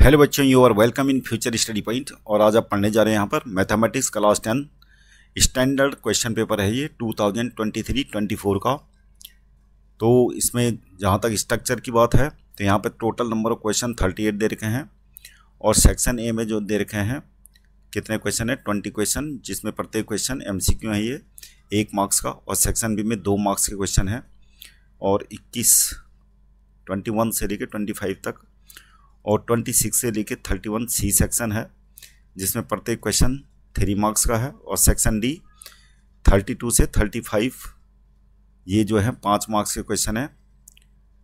Hello बच्चों, you are welcome in future study point. और आज आप पढ़ने जा रहे हैं यहाँ पर mathematics class 10 standard question paper है ये 2023-24 का। तो इसमें जहाँ तक स्ट्रक्चर की बात है तो यहाँ पर टोटल नंबर ऑफ क्वेश्चन 38 दे रखे हैं और सेक्शन ए में जो दे रखे हैं कितने क्वेश्चन है 20 क्वेश्चन, जिसमें प्रत्येक क्वेश्चन MCQ है ये 1 मार्क्स का, और सेक्शन बी में 2 मार्क्स के क्वेश्चन है और 21 से लेकर 25 तक और 26 से लेके 31 सी सेक्शन है, जिसमें प्रत्येक क्वेश्चन 3 मार्क्स का है। और सेक्शन डी 32 से 35 ये जो है 5 मार्क्स के क्वेश्चन है।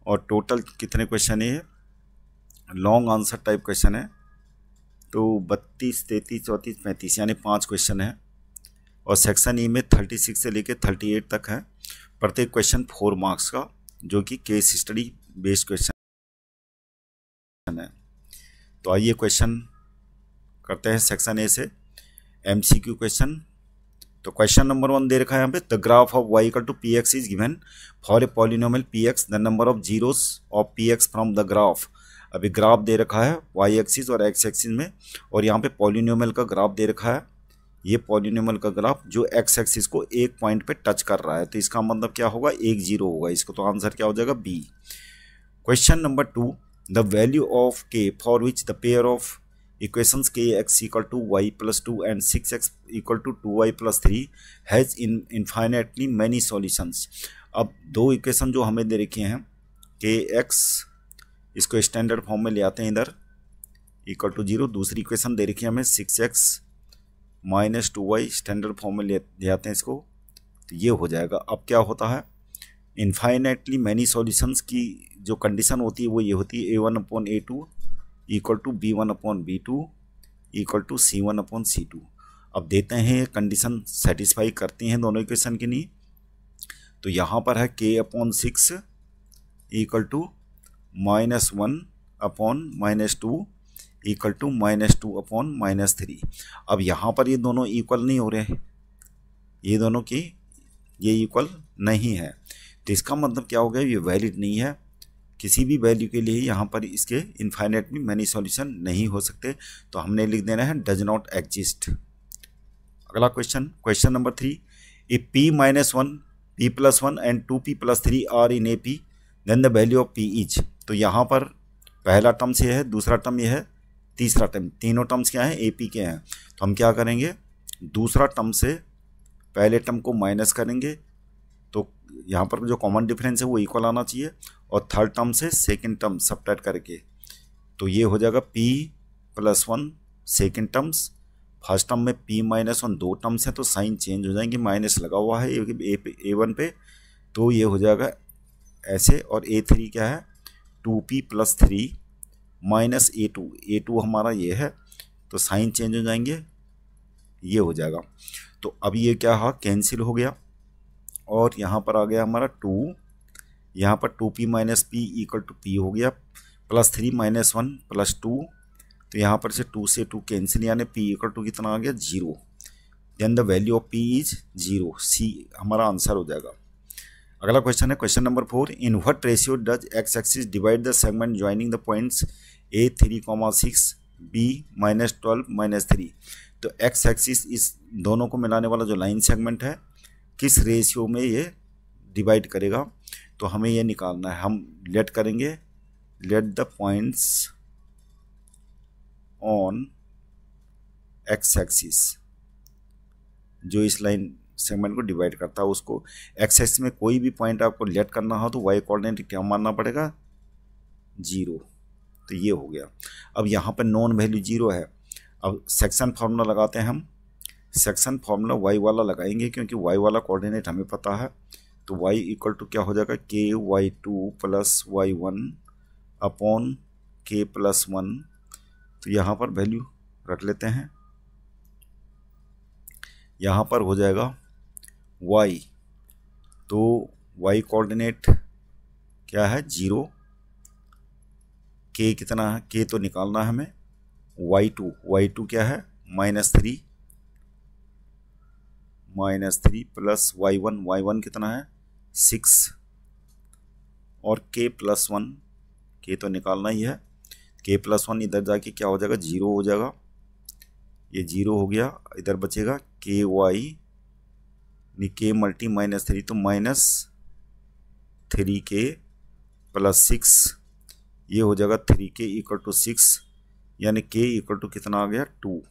और टोटल कितने क्वेश्चन है ये लॉन्ग आंसर टाइप क्वेश्चन है, तो 32, 33, 34, 35 यानी 5 क्वेश्चन है। और सेक्शन ई में 36 से लेके 38 तक है, प्रत्येक क्वेश्चन 4 मार्क्स का, जो कि केस स्टडी बेस्ड क्वेश्चन है। तो आइए क्वेश्चन करते हैं सेक्शन ए से MCQ क्वेश्चन। तो क्वेश्चन नंबर 1 दे रखा है यहाँ पे, the graph of y equal to px is given for a polynomial px, the number of zeros of px from the graph. अभी ग्राफ दे रखा है y एक्सिस और x एक्सिस में, और यहाँ पे पॉलिनोमियल का ग्राफ दे रखा है। ये पॉलिनोमियल का ग्राफ जो x एक्सिस को एक पॉइंट पे टच कर रहा है, तो इसका मतलब क्या होगा 1 0 होगा इसको, तो आंसर क्या हो जाएगा B। Question number 2, the value of k for which the pair of equations kx equal to y plus 2 and 6x equal to 2y plus 3 has infinitely many solutions। अब दो इक्वेशन जो हमें दे रखी हैं kx, इसको स्टैंडर्ड फॉर्म में ले आते हैं इधर, इक्वल टू 0। दूसरी इक्वेशन दे रखी है हमें 6x minus 2y, standard form में ले आते हैं इसको, तो ये हो जाएगा। अब क्या होता है इनफाइनेटली मैनी सॉल्यूशंस की जो कंडीशन होती है वो ये होती है A1/A2 equal to B1/B2 equal to C1/C2। अब देते हैं कंडीशन सेटिस्फाई करती हैं दोनों इक्वेशन की नहीं, तो यहाँ पर है K/6 equal to -1/-2 equal to -2/-3। अब यहाँ पर ये दोनों इक्वल नहीं हो रहे हैं, ये दोनों की ये इक्वल नहीं है, तो इसका मतलब क्या हो गया, ये वैलिड नहीं है। किसी भी वैल्यू के लिए यहाँ पर इसके इनफाइनेटली मैनी सॉल्यूशन नहीं हो सकते, तो हमने लिख देना है डज नॉट एग्जिस्ट। अगला question, question number 3, if p-1 p+1 and 2p+3 are in AP, then the value of p is. तो यहाँ पर पहला टर्म्स ये है, दूसरा टर्म ये है, तीसरा टर्म, तीनों टर्म्स क्या हैं AP के हैं। तो हम क्या करेंगे, दूसरा टर्म से पहले टर्म को माइनस करेंगे, तो यहाँ पर जो कॉमन डिफरेंस है वो इक्वल आना चाहिए, और थर्ड टर्म से सेकंड टर्म सबट्रैक्ट करके, तो ये हो जाएगा p+1 second terms, first term में p-1 दो टर्म्स हैं तो साइन चेंज हो जाएंगे, माइनस लगा हुआ है A1 पे, तो ये हो जाएगा ऐसे। और A3 क्या है 2p+3 माइनस A2 हमारा ये है, तो साइन चेंज हो जाएंगे, ये हो जाएगा। तो अब ये क्या है कैंसिल हो गया, और यहाँ पर आ गया हमारा 2, यहाँ पर 2p minus p equal to p हो गया, +3 - 1 +2, तो यहाँ पर से 2 से 2 कैंसिल, यानी p इक्वल टू कितना आ गया 0। Then the value of p is 0, C हमारा आंसर हो जाएगा। अगला क्वेश्चन है question number 4, in what ratio does x axis divide the segment joining the points A3,6 B -12 -3। तो x एक्सिस इस दोनों को मिलाने वाला जो लाइन सेगमेंट है किस रेशियो में ये डिवाइड करेगा, तो हमें ये निकालना है। हम लेट करेंगे, let the points on x axis, जो इस लाइन सेगमेंट को डिवाइड करता है उसको, x एक्सिस में कोई भी पॉइंट आपको लेट करना हो तो y कोऑर्डिनेट क्या मानना पड़ेगा 0, तो ये हो गया। अब यहाँ पर नॉन वैल्यू 0 है, अब सेक्शन फार्मूला लगाते हैं हम, सेक्शन फार्मूला y वाला लगाएंगे क्योंकि y वाला कोऑर्डिनेट हमें पता है, तो y इक्वल टू क्या हो जाएगा KY2 + Y1/K+1। तो यहाँ पर वैल्यू रख लेते हैं, यहाँ पर हो जाएगा y, तो y कोऑर्डिनेट क्या है 0, k कितना है, k तो निकालना है हमें, y2 क्या है -3 प्लस y1 कितना है 6, और k+1 के तो निकालना ही है, k+1 इधर जाके क्या हो जाएगा, 0 हो जाएगा, ये 0 हो गया, इधर बचेगा ky यानी k मल्टी -3 तो -3k+6 ये हो जाएगा 3k = 6 यानी k = कितना आ गया 2।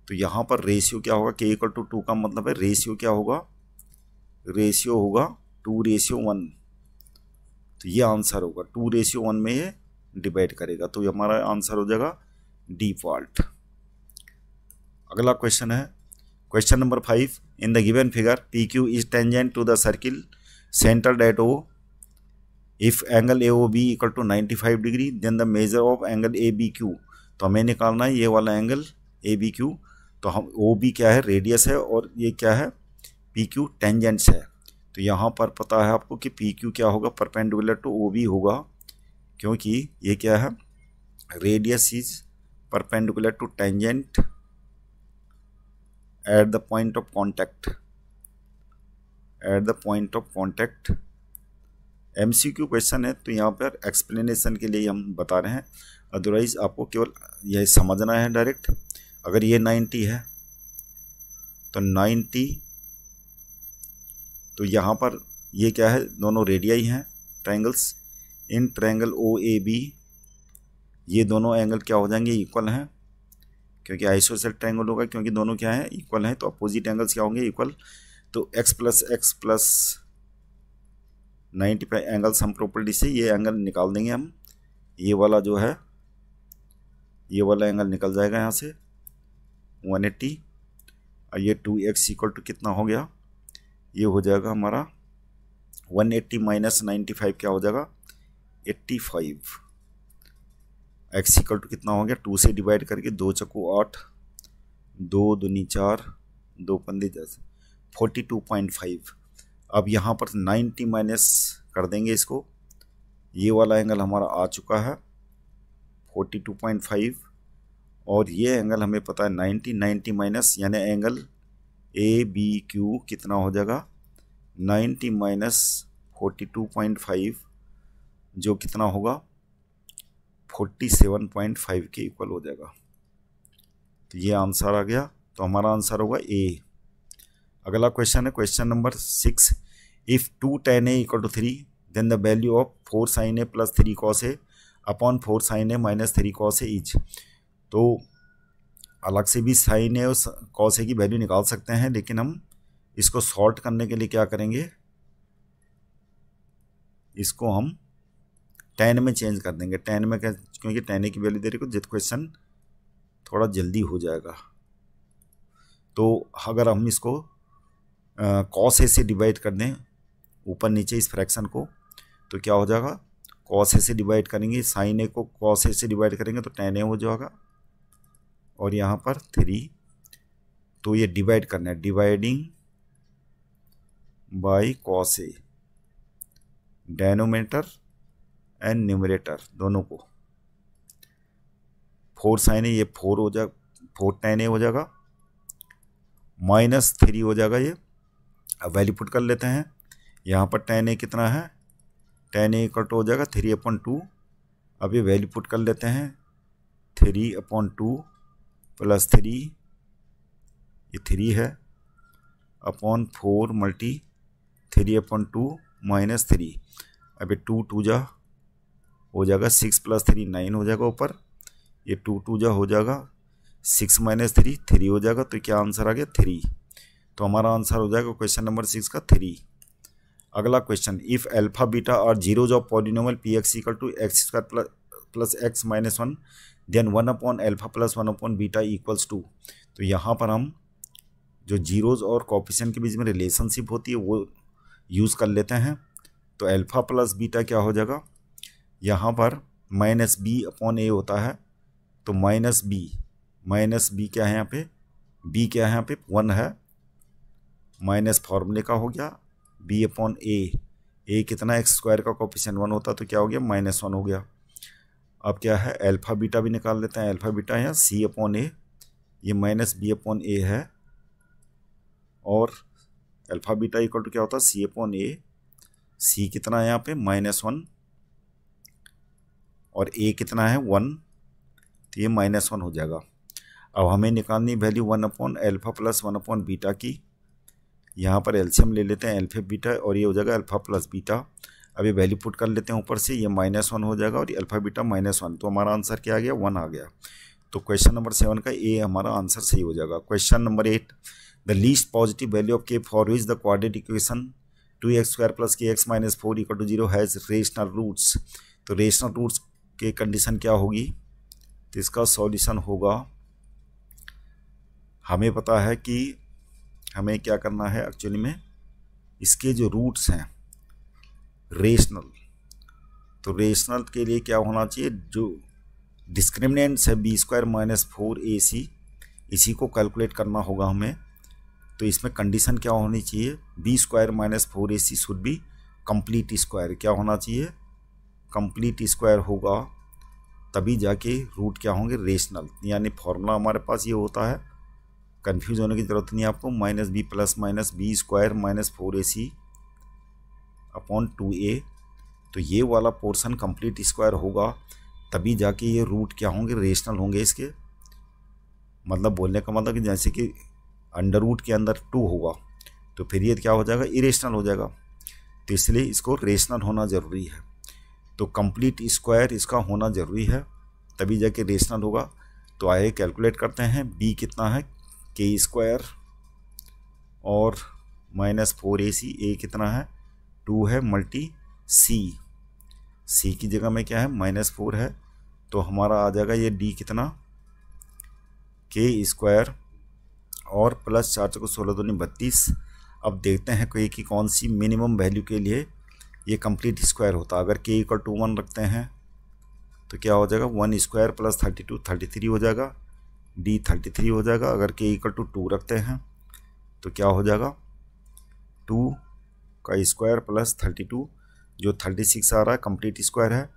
तो यहाँ पर रेशियो क्या होगा, k = 2 का मतलब है रेशियो क्या होगा, रेशियो होगा 2:1। तो ये आंसर होगा 2:1 में ये डिवाइड करेगा, तो ये हमारा आंसर हो जाएगा डिफॉल्ट। अगला क्वेश्चन है question number 5। In the given figure PQ is tangent to the circle centered at O। If angle AOB = 95 degree then the measure of angle ABQ। तो हमें निकालना है ये वाला एंगल ABQ। तो हम OB क्या है, रेडियस है, और ये क्या है, PQ टेंजेंट्स है। तो यहाँ पर पता है आपको कि PQ क्या होगा, परपेंडिकुलर टू OB होगा, क्योंकि ये क्या है, radius is perpendicular to tangent at the point of contact, at the point of contact. MCQ question है, तो यहाँ पर एक्सप्लेनेशन के लिए हम बता रहे हैं, अदरवाइज आपको केवल यह समझना है डायरेक्ट। अगर ये 90 है तो 90, तो यहाँ पर ये क्या है, दोनों रेडियाई हैं ट्रायंगल्स। इन ट्रायंगल OAB ये दोनों एंगल क्या हो जाएंगे, इक्वल हैं, क्योंकि आइसोसेलेस ट्रायंगल होगा, क्योंकि दोनों क्या है, इक्वल हैं, तो अपोजिट एंगल्स क्या होंगे, इक्वल। तो x+x+ 95 एंगल्स हम प्रॉपर्टी से ये एंगल निकाल देंगे हम। ये वाला जो है, ये वाला एंगल निकल जाएगा यहाँ से 180, और ये 2x = कितना हो गया, ये हो जाएगा हमारा 180 - 95 क्या हो जाएगा 85। x = कितना हो गया, 2 से डिवाइड करके 2 चक्कू 8, 2 दूनी 4, 2 पंजे 10, 42.5। अब यहाँ पर 90 माइनस कर देंगे इसको, ये वाला एंगल हमारा आ चुका है 42.5, और ये एंगल हमें पता है 90 माइनस, यानी एंगल ABQ कितना हो जाएगा 90 - 42.5 जो कितना होगा 47.5 के इक्वल हो जाएगा। तो ये आंसर आ गया, तो हमारा आंसर होगा A। अगला क्वेश्चन है question number 6। If 2 tan A = 3 then the value of 4 sin A + 3 cos A upon 4 sin A - 3 cos A is. तो अलग से भी sin A और cos A की वैल्यू निकाल सकते हैं, लेकिन हम इसको सॉल्ट करने के लिए क्या करेंगे, इसको हम tan में चेंज कर देंगे। tan में क्या, क्योंकि tan A की वैल्यू दे रही है, जित क्वेश्चन थोड़ा जल्दी हो जाएगा। तो अगर हम इसको cos A से डिवाइड कर दें ऊपर नीचे इस फ्रैक्शन को, तो क्या हो जाएगा, cos A से डिवाइड करेंगे, sin A को cos A से डिवाइड करेंगे तो tan A हो जाएगा, और यहाँ पर 3। तो ये डिवाइड करना है, dividing by cos A, denominator and numerator दोनों को। 4 sin A ये 4 हो जाएगा, 4 tan A हो जाएगा, -3 हो जाएगा ये। अब वैल्यू पुट कर लेते हैं, यहाँ पर tan A कितना है, tan A = हो जाएगा 3/2। अब ये वैल्यू पुट कर लेते हैं, 3/2 + 3, ये 3 है, अपॉन 4 × 3/2 - 3। अब ये 2 2 जा हो जाएगा 6 + 3 9 हो जाएगा ऊपर, ये 2 2 जा हो जाएगा 6 - 3 3 हो जाएगा। तो क्या आंसर आ गया 3। तो हमारा आंसर हो जाएगा क्वेश्चन नंबर 6 का 3। अगला question, if alpha beta are zeros of polynomial Px = x² + x - 1 then 1/α + 1/β = 2। तो यहाँ पर हम जो जीरोज और कोफिशिएंट के बीच में रिलेशनशिप होती है वो यूज़ कर लेते हैं। तो अल्फा प्लस बीटा क्या हो जाएगा, यहाँ पर -b/a होता है, तो -b क्या है यहाँ पे, b क्या है यहाँ पे 1 है, माइनस फॉर्मूले का हो गया b/a कितना x² का कोफिशिएंट 1 होता, तो क्या हो गया -1 हो गया। अब क्या है, अल्फा बीटा भी निकाल लेते हैं। अल्फा बीटा यहाँ c/a, ये -b/a है, और अल्फा बीटा = क्या होता है c/a, c कितना है यहाँ पे -1, और a कितना है 1, तो ये -1 हो जाएगा। अब हमें निकालनी वैल्यू 1/α प्लस 1/बीटा की। यहाँ पर एलसीएम ले लेते हैं अल्फा बीटा और ये हो जाएगा अल्फा प्लस बीटा। अब ये वैल्यू पुट कर लेते हैं ऊपर से, ये -1 हो जाएगा और ये अल्फा बीटा -1, तो हमारा आंसर क्या आ गया 1 आ गया। तो क्वेश्चन नंबर 7 का ए हमारा आंसर सही हो जाएगा। Question number 8, the least positive value of K for which the quadratic equation 2x² + kx - 4 = 0 has rational roots. तो रेशनल रूट्स के कंडीशन क्या होगी, तो इसका सॉल्यूशन होगा, हमें पता है कि हमें क्या करना है एक्चुअली में, इसके जो रूट्स हैं रेशनल, तो रेशनल के लिए क्या होना चाहिए, जो डिस्क्रिमिनेंट्स है b² - 4ac, इसी को कैलकुलेट करना होगा हमें। तो इसमें कंडीशन क्या होनी चाहिए, b² - 4ac should be complete square. क्या होना चाहिए, कंप्लीट स्क्वायर होगा, तभी जाके रूट क्या होंगे रेशनल। यानी फॉर्मूला हमारे पास ये होता है, कंफ्यूज होने की ज़रूरत नहीं है आपको, -b + -b² - 4ac upon 2a। तो ये वाला पोर्शन कंप्लीट स्क्वायर होगा, तभी जाके ये रूट क्या होंगे रेशनल होंगे इसके। मतलब बोलने का मतलब कि जैसे कि अंडर रूट के अंदर 2 होगा, तो फिर ये क्या हो जाएगा, इरेशनल हो जाएगा। तो इसलिए इसको रेशनल होना ज़रूरी है। तो कंप्लीट स्क्वायर इसका होना ज़रूरी है, तभी जाके रेशनल होगा। तो आइए कैलकुलेट करते हैं, b कितना है k² और -4ac, a कितना है 2 है मल्टी c की जगह में क्या है -4 है, तो हमारा आ जाएगा ये d कितना k² और प्लस 4 को 16 दूनी 32। अब देखते हैं कोई कि कौन सी मिनिमम वैल्यू के लिए ये कंप्लीट स्क्वायर होता है। अगर k = 1 रखते हैं तो क्या हो जाएगा 1² + 32 33 हो जाएगा, d 33 हो जाएगा। अगर k = 2 रखते हैं तो क्या हो जाएगा 2² + 32, जो 36 आ रहा है कंप्लीट स्क्वायर है।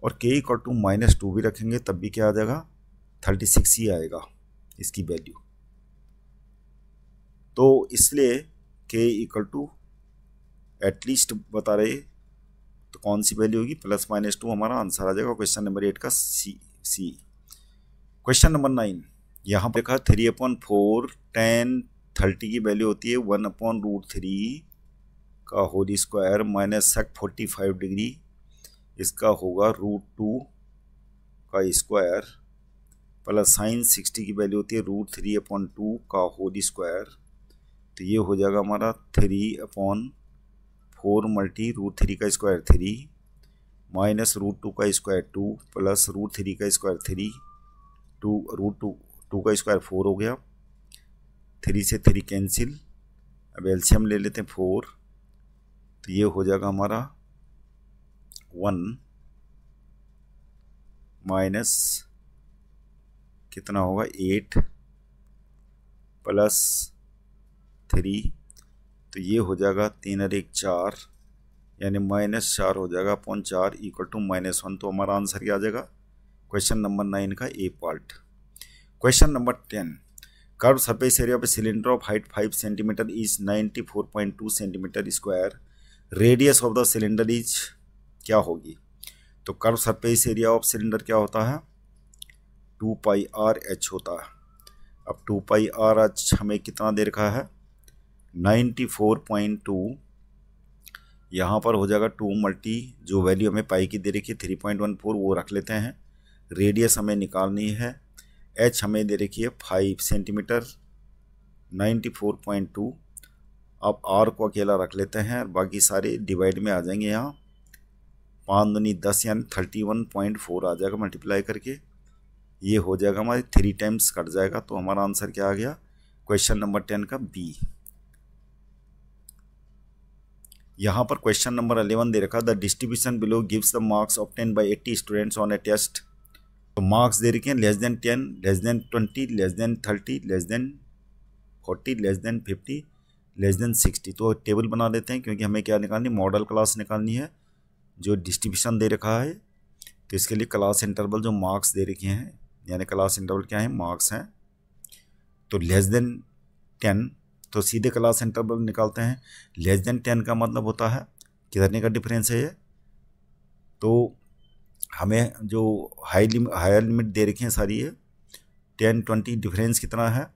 और k = -2 भी रखेंगे तब भी क्या आ जाएगा 36 ही आएगा इसकी वैल्यू। तो इसलिए k = एटलीस्ट बता रहे, तो कौन सी वैल्यू होगी +-2 हमारा आंसर आ जाएगा क्वेश्चन नंबर 8 का सी। क्वेश्चन नंबर 9, यहाँ पर देखा 3/4 tan 30 की वैल्यू होती है 1/√3 का होल स्क्वायर -sec 45 डिग्री, इसका होगा √2 का स्क्वायर प्लस sin 60 की वैल्यू होती है √3/2 का होल स्क्वायर। तो ये हो जाएगा हमारा 3/4 मल्टी √3 का स्क्वायर 3 माइनस √2 का स्क्वायर 2 प्लस √3 का स्क्वायर 3, 2 का स्क्वायर 4 हो गया, 3 से 3 कैंसिल। अब एलसीएम ले लेते हैं 4, तो ये हो जाएगा हमारा 1 माइनस कितना होगा 8 प्लस 3, तो ये हो जाएगा 3 और 1 4, यानी -4 हो जाएगा अपॉन 4 = -1। तो हमारा आंसर क्या आ जाएगा क्वेश्चन नंबर 9 का A part. Question number 10, curve surface area of a cylinder of height 5 centimetre is 94.2 centimetre square, radius of the cylinder is क्या होगी। तो curve surface area of cylinder क्या होता है 2πr/h होता है। अब 2πr/h हमें कितना दे रखा है 94.2, यहाँ पर हो जाएगा 2 मल्टी जो वैल्यू हमें पाई की दे रखी है 3.14 वो रख लेते हैं। रेडियस हमें निकालनी है, h हमें दे रखी है 5 सेंटीमीटर 94.2। अब r को अकेला रख लेते हैं, बाकी सारे डिवाइड में आ जाएंगे। यहाँ 5 दूनी 10 यानी 31.4 आ जाएगा मल्टीप्लाई करके, ये हो जाएगा हमारे 3 टाइम्स कट जाएगा। तो हमारा आंसर क्या आ गया क्वेश्चन नंबर 10 का बी। यहाँ पर क्वेश्चन नंबर 11 दे रखा, the distribution below gives the marks obtain by 80 students on a test. तो मार्क्स दे रखे हैं <10, <20, <30, <40, <50, <60। तो टेबल बना लेते हैं क्योंकि हमें क्या निकालनी मॉडल क्लास निकालनी है। जो डिस्ट्रीब्यूशन दे रखा है तो इसके लिए क्लास इंटरवल जो मार्क्स दे रखे हैं, यानी क्लास इंटरवल क्या है मार्क्स हैं। तो <10, तो सीधे क्लास इंटरवल निकालते हैं। <10 का मतलब होता है कितने का डिफरेंस है ये, तो हमें जो हायर लिमिट दे रखी है सारी है 10 20, डिफरेंस कितना है,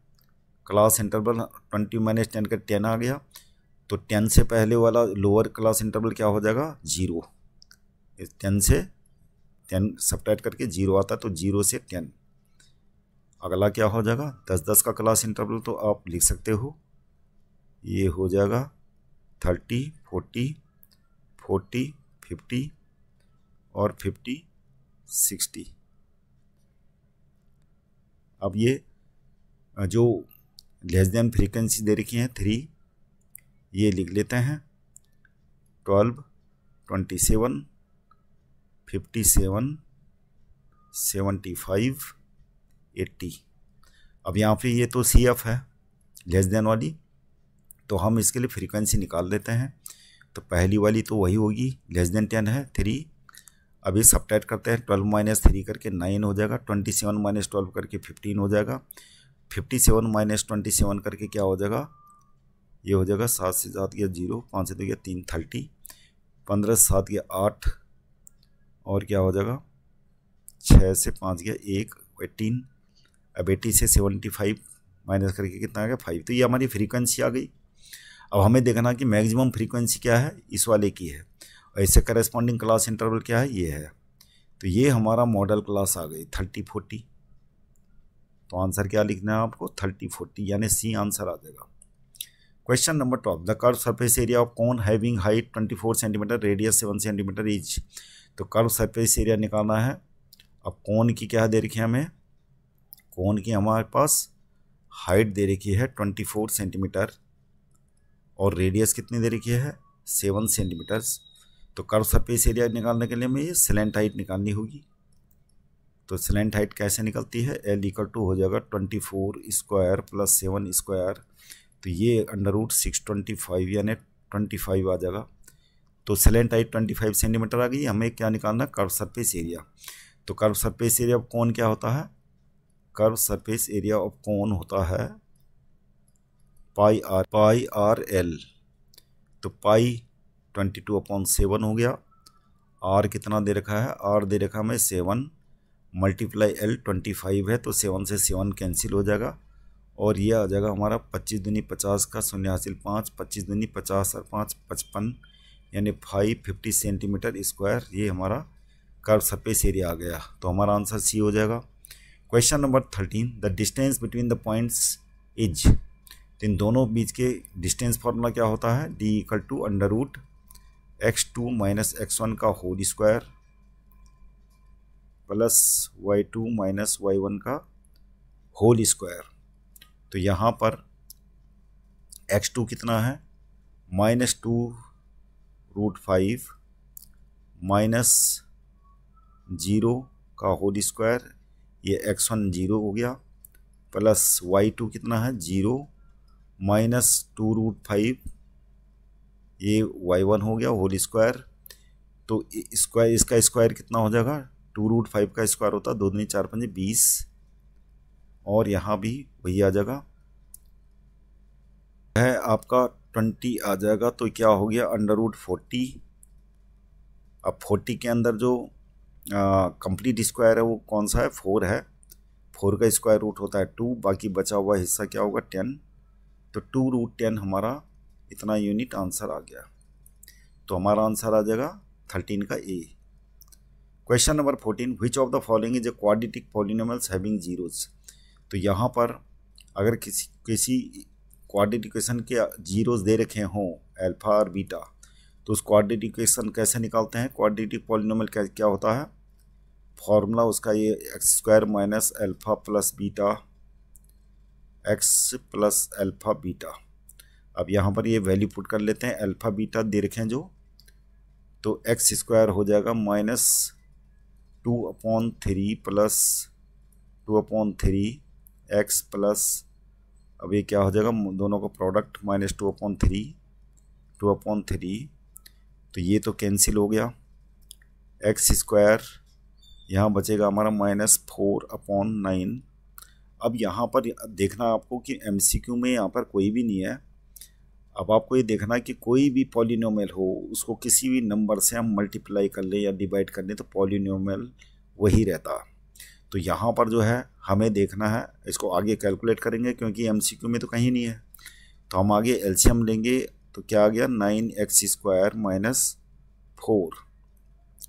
क्लास इंटरवल 20 माइनस 10 का 10 आ गया, तो 10 से पहले वाला लोअर क्लास इंटरवल क्या हो जाएगा 0, 10 से 10 सब्ट्रैक्ट करके 0 आता है, तो 0 से 10। अगला क्या हो जाएगा 10 10 का क्लास इंटरवल, तो आप लिख सकते हो ये हो जाएगा 30 40 40 50 और 50 60। अब ये जो लेस देन फ्रीक्वेंसी दे रखी है 3, ये लिख लेते हैं 12 27 57 75 80। अब यहाँ पे ये तो CF है लेस देन वाली, तो हम इसके लिए फ्रीक्वेंसी निकाल देते हैं। तो पहली वाली तो वही होगी, लेस देन 10 है 3। अभी सब्ट्रैक्ट करते हैं, 12 माइनस 3 करके 9 हो जाएगा, 27 माइनस 12 करके 15 हो जाएगा, 57 माइनस 27 करके क्या हो जाएगा, ये हो जाएगा 7 से 7 गया 0, 5 से 2 गया 3 30, 15 से 7 गया 8, और क्या हो जाएगा 6 से 5 गया 1 18। अब 80 से 75 माइनस करके कितना आ गया 5। तो ये हमारी फ्रीक्वेंसी आ गई। अब हमें देखना कि मैक्सिमम फ्रीक्वेंसी क्या है, इस वाले की है, और इससे करस्पॉन्डिंग क्लास इंटरवल क्या है, ये है। तो ये हमारा मॉडल क्लास आ गई 30 40। तो आंसर क्या लिखना है आपको 30 40, यानी सी आंसर आ जाएगा। Question number 12, the curve surface area of cone having height 24 centimetre radius 7 centimetre each. तो कर्व सरफेस एरिया निकालना है। अब कोन की क्या दे रखी है हमें, कोन की हमारे पास हाइट दे रखी है 24 सेंटीमीटर और रेडियस कितनी दे रखी है 7 सेंटीमीटर। तो कर्व सरफेस एरिया निकालने के लिए हमें ये स्लैंट हाइट निकालनी होगी। तो स्लैंट हाइट कैसे निकलती है, L इक्वल टू हो जाएगा 24 स्क्वायर प्लस 7 स्क्वायर, तो ये अंडर रूट 625 यानी 25 आ जाएगा। तो स्लैंट हाइट 25 सेंटीमीटर आ गई। हमें क्या निकालना है, कर्व सरफेस एरिया। तो curve surface area of cone क्या होता है, curve surface area of cone होता है पाई आर एल। तो पाई 22/7 हो गया, आर कितना दे रखा है, आर दे रखा हमें 7 मल्टीप्लाई एल 25 है, तो 7 से 7 कैंसिल हो जाएगा, और ये आ जाएगा हमारा 25 दूनी 50 का 0 हासिल 5, 25 दूनी 50 और 5 55, यानी 550 सेंटीमीटर स्क्वायर। ये हमारा कर्व सरफेस एरिया आ गया। तो हमारा आंसर सी हो जाएगा। Question number 13, the distance between the points is. तो इन दोनों बीच के डिस्टेंस फार्मूला क्या होता है, D equal to under root x2 minus x1 का whole square plus y2 minus y1 का होल स्क्वायर। तो यहाँ पर x2 कितना है -2√5 माइनस 0 का होल स्क्वायर, ये x1 0 हो गया, प्लस y2 कितना है 0 माइनस 2√5, ये y1 हो गया होल स्क्वायर। तो स्क्वायर इसका स्क्वायर कितना हो जाएगा, 2√5 का स्क्वायर होता है 2 दूनी 4 5 20, और यहाँ भी वही आ जाएगा है आपका 20 आ जाएगा। तो क्या हो गया अंडर रूट 40। अब 40 के अंदर जो कंप्लीट स्क्वायर है वो कौन सा है, 4 है, 4 का स्क्वायर रूट होता है 2, बाकी बचा हुआ हिस्सा क्या होगा 10। तो 2√10 हमारा इतना यूनिट आंसर आ गया। तो हमारा आंसर आ जाएगा 13 का A. Question number 14, which of the following is a quadratic polynomials having zeros. तो यहाँ पर अगर किसी क्वाड्रेटिक इक्वेशन के जीरोस दे रखे हों अल्फा और बीटा, तो उस क्वाड्रेटिक इक्वेशन कैसे निकालते हैं, क्वाड्रेटिक पॉलिनोमियल क्या होता है, फॉर्मूला उसका ये x² minus alpha plus beta x plus alpha beta. अब यहाँ पर ये वैल्यू पुट कर लेते हैं, अल्फा बीटा दे रखे हैं जो, तो x² हो जाएगा -2/3 प्लस 2/3 x प्लस, अब ये क्या हो जाएगा दोनों का प्रोडक्ट -2/3 तो ये तो कैंसिल हो गया, x² यहाँ बचेगा हमारा -4/9। अब यहाँ पर देखना आपको कि MCQ में यहाँ पर कोई भी नहीं है, अब आपको ये देखना है कि कोई भी पॉलिनोमियल हो उसको किसी भी नंबर से हम मल्टीप्लाई कर लें या डिवाइड कर लें तो पॉलिनोमियल वही रहता। तो यहाँ पर जो है हमें देखना है, इसको आगे कैलकुलेट करेंगे क्योंकि एमसीक्यू में तो कहीं नहीं है। तो हम आगे एलसीएम लेंगे तो क्या आ गया 9x² माइनस 4।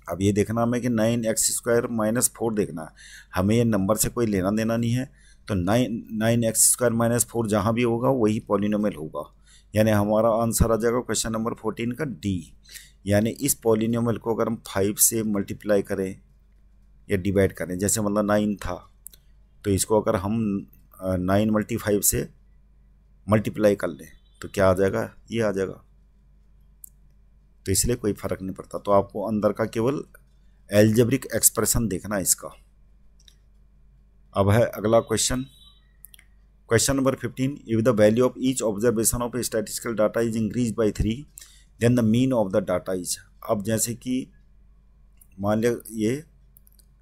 अब ये देखना हमें कि 9x² माइनस 4 देखना है, हमें ये नंबर से कोई लेना देना नहीं है। तो 9x² माइनस 4 जहाँ भी होगा वही पॉलिनोमियल होगा, यानी हमारा आंसर आ जाएगा क्वेश्चन नंबर 14 का डी। यानी इस पॉलिनोमियल को अगर हम 5 से मल्टीप्लाई करें या डिवाइड करें, जैसे मतलब 9 था तो इसको अगर हम 9 × 5 से मल्टीप्लाई कर लें तो क्या आ जाएगा, ये आ जाएगा। तो इसलिए कोई फ़र्क नहीं पड़ता। तो आपको अंदर का केवल एल्जेब्रिक एक्सप्रेशन देखना है इसका। अब है अगला question, question number 15। If the value of each observation of statistical data is increase by 3 then the mean of the data is. अब जैसे कि मान लिया ये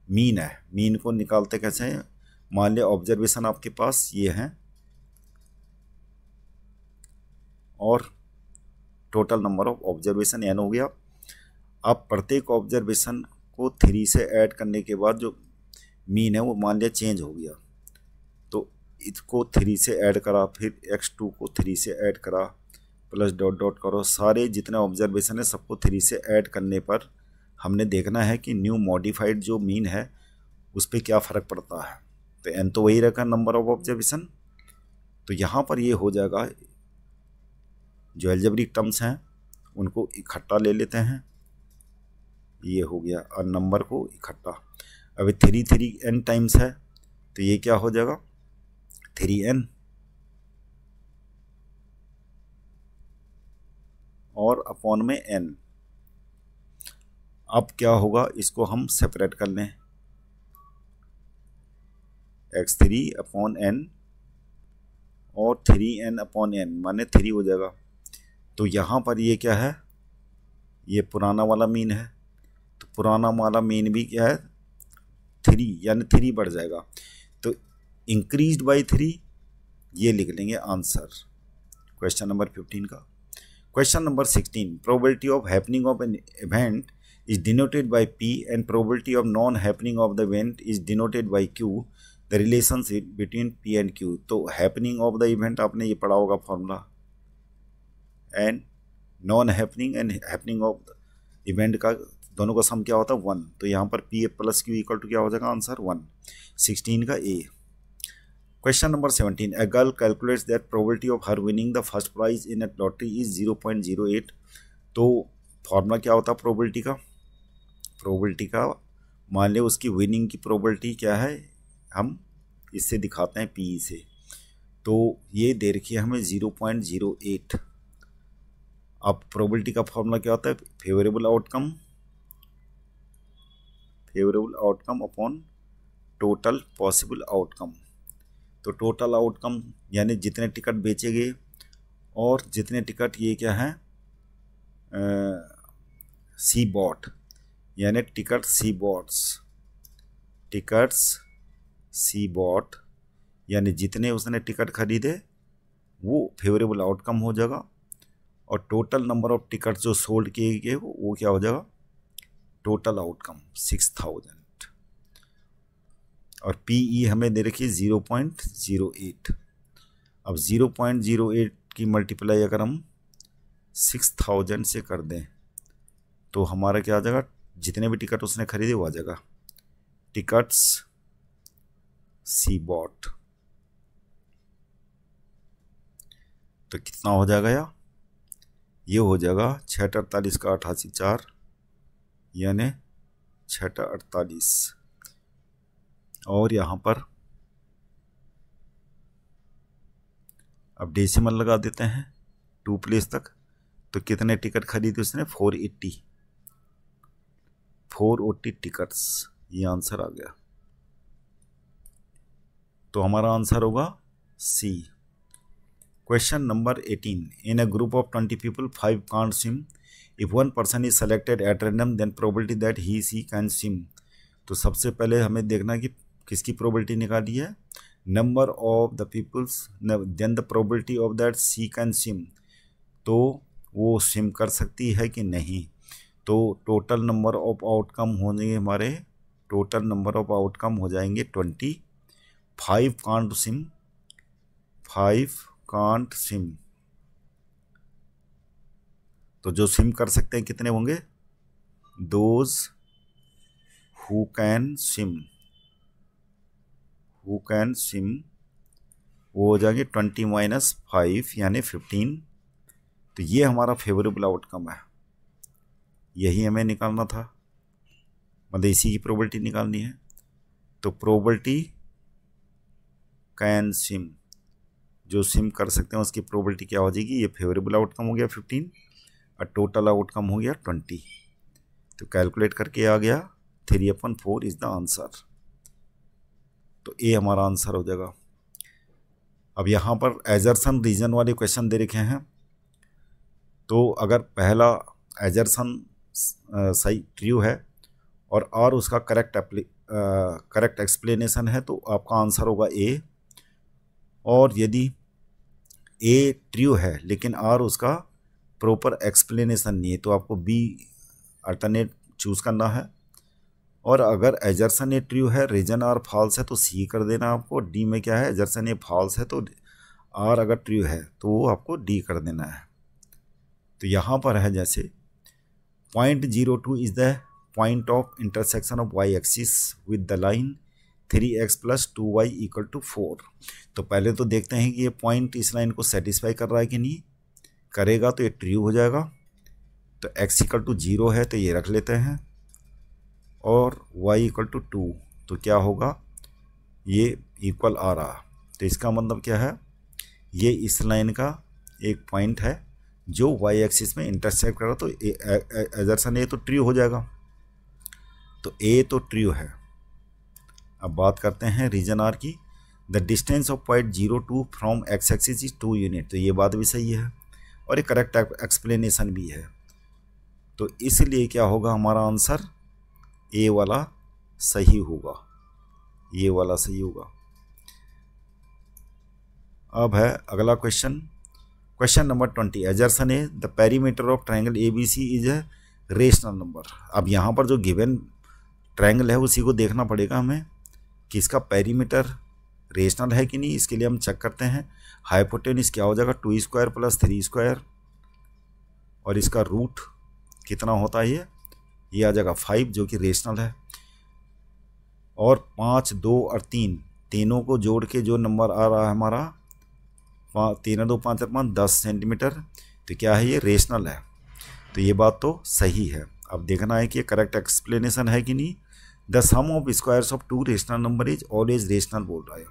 मीन है, मीन को निकालते कैसे हैं, मान लिया ऑब्जर्वेशन आपके पास ये हैं और total number of observation n हो गया। अब प्रत्येक ऑब्जर्वेशन को 3 से ऐड करने के बाद जो मीन है वो मान लिया चेंज हो गया, तो इसको 3 से ऐड करा, फिर x2 को 3 से ऐड करा, प्लस डॉट डॉट करो, सारे जितने ऑब्जर्वेशन है सबको 3 से ऐड करने पर हमने देखना है कि न्यू मॉडिफाइड जो मीन है उस पर क्या फ़र्क पड़ता है। तो n तो वही रखा नंबर ऑफ ऑब्जर्वेशन। तो यहाँ पर ये हो जाएगा, जो एल्जेब्रिक टर्म्स हैं उनको इकट्ठा ले लेते हैं, ये हो गया, और नंबर को इकट्ठा। अब 3 n टाइम्स है तो ये क्या हो जाएगा 3n, और अपॉन में n। अब क्या होगा, इसको हम सेपरेट कर लें, x3 अपॉन n और 3n अपॉन n माने 3 हो जाएगा। तो यहाँ पर ये क्या है, ये पुराना वाला मीन है, तो पुराना वाला मीन भी क्या है 3, यानी 3 बढ़ जाएगा। तो इंक्रीज्ड बाय 3 ये लिख लेंगे आंसर क्वेश्चन नंबर 15 का। Question number 16। Probability of happening of an event is denoted by P and probability of non happening of the event is denoted by Q। The relationship between P and Q। तो happening of the event आपने ये पढ़ा होगा formula, and non happening and happening of event का दोनों का सम क्या होता है 1। तो यहाँ पर P plus Q equal to क्या हो जाएगा आंसर 1, 16 का A। Question number 17। A girl calculates that probability of her winning the first prize in a lottery is 0.08। तो फॉर्मूला क्या होता है प्रोबेबिलिटी का, प्रोबेबिलिटी का मान लिया उसकी विनिंग की प्रोबेबिलिटी क्या है, हम इससे दिखाते हैं P से। तो ये दे रखी है हमें 0.08। अब प्रोबेबिलिटी का फॉर्मूला क्या होता है, favourable outcome upon total possible outcome. तो टोटल आउटकम यानी जितने टिकट बेचे गए और जितने टिकट ये क्या है सी बॉट, यानी टिकट्स सी बॉट यानी जितने उसने टिकट खरीदे वो फेवरेबल आउटकम हो जाएगा, और टोटल नंबर ऑफ टिकट जो सोल्ड किए गए वो क्या हो जाएगा टोटल आउटकम 6000। और PE हमें दे रखी है 0.08। अब 0.08 की मल्टीप्लाई अगर हम 6000 से कर दें तो हमारा क्या आ जाएगा, जितने भी टिकट उसने खरीदे वो आ जाएगा टिकट्स सी बॉट। तो कितना हो जाएगा यार, ये हो जाएगा 6×48 का 88×4 यानी 6×48। और यहाँ पर अब डेसिमल लगा देते हैं 2 प्लेस तक। तो कितने टिकट खरीदे उसने 480 टिकट्स, ये आंसर आ गया। तो हमारा आंसर होगा C। Question number 18। In a group of 20 people 5 can't swim. If one person is selected at random then probability that he/she can swim। तो सबसे पहले हमें देखना है कि किसकी प्रोबेबिलिटी निकाली है, number of the peoples, then the probability of that she can swim. तो तो वो सिम कर सकती है कि नहीं। तो टोटल नंबर ऑफ आउटकम होंगे हमारे, टोटल नंबर ऑफ आउटकम हो जाएंगे 20। 5 कांट सिम, 5 कांट सिम। तो जो सिम कर सकते हैं कितने होंगे, those who can SIM, who can SIM, वो हो जाएंगे 20 - 5 यानी 15। तो ये हमारा फेवरेबल आउटकम है, यही हमें निकालना था, मतलब इसी की प्रोबेबिलिटी निकालनी है। तो प्रोबेबिलिटी कैन सिम, जो सिम कर सकते हैं उसकी प्रोबेबिलिटी क्या हो जाएगी, ये फेवरेबल आउटकम हो गया 15 और टोटल आउटकम हो गया 20। तो कैलकुलेट करके आ गया 3/4 इज द आंसर। तो ए हमारा आंसर हो जाएगा। अब यहाँ पर एजरसन रीजन वाले क्वेश्चन दे रखे हैं, तो अगर पहला एजरसन सही ट्रू है और उसका करेक्ट एक्सप्लेनेशन है तो आपका आंसर होगा ए। और यदि ए ट्रू है लेकिन आर उसका प्रॉपर एक्सप्लेनेशन नहीं है तो आपको बी अल्टरनेट चूज़ करना है। और अगर एजरसन ए ट्रू है, रीजन आर फॉल्स है तो सी कर देना आपको। डी में क्या है, एजरसन ए फॉल्स है तो आर अगर ट्रू है तो वो आपको डी कर देना है। तो यहाँ पर है जैसे 0.02 is the point of intersection of y axis with the line 3x + 2y = 4। तो पहले तो देखते हैं कि ये पॉइंट इस लाइन को सेटिस्फाई कर रहा है कि नहीं, करेगा तो ये ट्रू हो जाएगा। तो x = 0 है तो ये रख लेते हैं और y = 2 तो क्या होगा, ये इक्वल आ रहा। तो इसका मतलब क्या है, ये इस लाइन का एक पॉइंट है जो y एक्सिस में इंटरसेक्ट कर रहा, तो एजरसन ए तो ट्रू हो जाएगा। तो ए तो ट्रू है। अब बात करते हैं रीजन आर की। The distance of point 0.02 from x axis is 2 unit. तो ये बात भी सही है और एक करेक्ट एक्सप्लेनेशन भी है। तो इसलिए क्या होगा, हमारा आंसर ए वाला सही होगा, ये वाला सही होगा। अब है अगला question, question number 20। Assertion A the perimeter of triangle ABC is a rational number. अब यहाँ पर जो गिवन ट्रायंगल है उसी को देखना पड़ेगा हमें कि इसका पेरीमीटर रेशनल है कि नहीं। इसके लिए हम चेक करते हैं हाइपोटेन्यूज क्या हो जाएगा, 2² + 3² और इसका रूट कितना होता है, ये आ जाएगा 5 जो कि रेशनल है। और 5, 2 और 3 तीनों को जोड़ के जो नंबर आ रहा है हमारा 3 2 5 5 10 सेंटीमीटर, तो क्या है, ये रेशनल है। तो ये बात तो सही है। अब देखना है कि ये करेक्ट एक्सप्लेनेशन है कि नहीं। The sum of squares of 2 rational number is always rational बोल रहा है।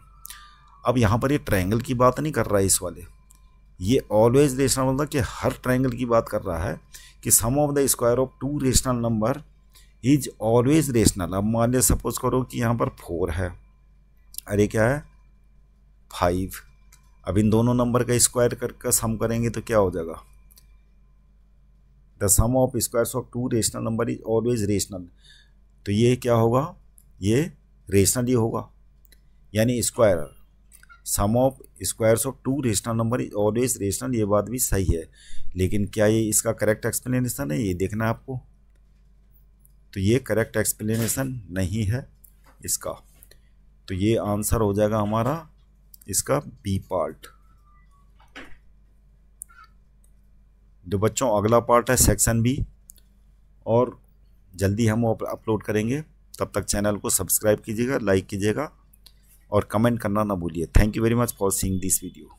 अब यहाँ पर ये ट्रायंगल की बात नहीं कर रहा है इस वाले, ये ऑलवेज रेशनल बोल रहा है कि हर ट्रायंगल की बात कर रहा है कि sum of the square of 2 rational number is always rational. अब मान लिया सपोज करो कि यहाँ पर 4 है, अरे क्या है 5। अब इन दोनों नंबर का स्क्वायर करके सम करेंगे तो क्या हो जाएगा, the sum of squares of 2 rational number is always rational. तो ये क्या होगा, ये रेशनल ही होगा, यानी square sum of squares of 2 rational number is always rational. ये बात भी सही है, लेकिन क्या ये इसका करेक्ट एक्सप्लेनेशन है, ये देखना है आपको। तो ये करेक्ट एक्सप्लेनेशन नहीं है इसका, तो ये आंसर हो जाएगा हमारा इसका बी पार्ट। जो बच्चों अगला पार्ट है सेक्शन बी, और जल्दी हम अपलोड करेंगे। तब तक चैनल को सब्सक्राइब कीजिएगा, लाइक कीजिएगा और कमेंट करना ना भूलिए। Thank you very much for seeing this video.